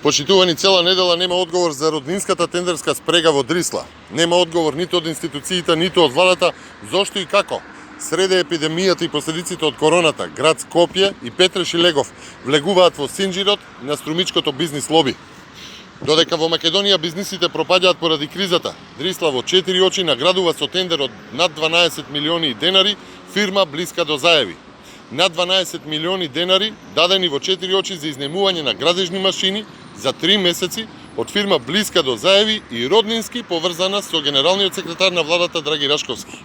Почитувани, цела недела нема одговор за роднинската тендерска спрега во Дрисла. Нема одговор ниту од институциите, ниту од владата, зошто и како. Среде епидемијата и последиците од короната, град Скопје и Петре Шилегов влегуваат во синџирот на струмичкото бизнис лоби. Додека во Македонија бизнисите пропаѓаат поради кризата, Дрисла во 4 очи наградува со тендер од над 12 милиони денари фирма блиска до Заеви. Над 12 милиони денари дадени во 4 очи за изнемување на градежни машини за 3 месеци од фирма блиска до Заеви и роднински поврзана со генералниот секретар на владата Драги Рашковски.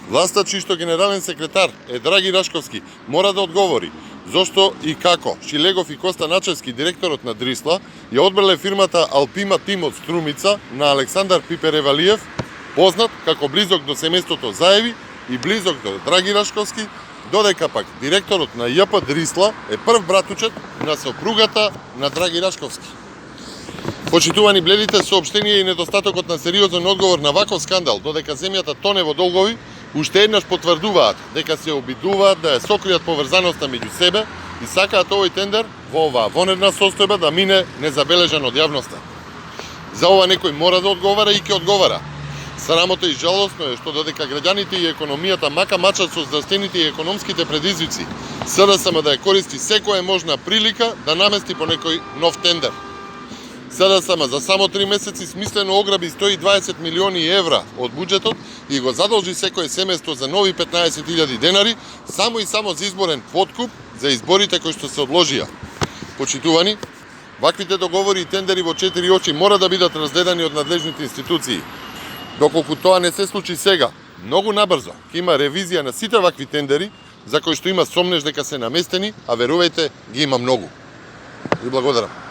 Власта чиј што генерален секретар е Драги Рашковски мора да одговори зошто и како Шилегов и Коста Начевски, директорот на Дрисла, ја одбрале фирмата Алпима Тим од Струмица на Александар Пиперевалиев, познат како близок до семејството Заеви и близок до Драги Рашковски, додека пак директорот на ЈП Дрисла е прв братучет на сопругата на Драги Рашковски. Почитувани, бледите соопштенија и недостатокот на сериозен одговор на ваков скандал, додека земјата тоне во долгови, уште еднаш потврдуваат дека се обидуваат да ја сокријат поврзаноста меѓу себе и сакаат овој тендер во оваа вонредна состојба да мине незабележан од јавноста. За ова некој мора да одговара и ќе одговара. Срамота и жалосно е што додека граѓаните и економијата мака мачат со здравствените и економските предизвици, СДСМ да ја користи секоја можна прилика да намести по некој нов тендер. СДСМ за само 3 месеци смислено ограби 120 милиони евра од буџетот и го задолжи секое семејство за нови 15.000 денари само и само за изборен подкуп за изборите кои што се одложија. Почитувани, ваквите договори и тендери во 4 очи мора да бидат разгледани од надлежните институции. Доколку тоа не се случи сега, многу набрзо ќе има ревизија на сите вакви тендери за кои што има сомнеш дека се наместени, а верувајте, ги има многу. Ви благодарам.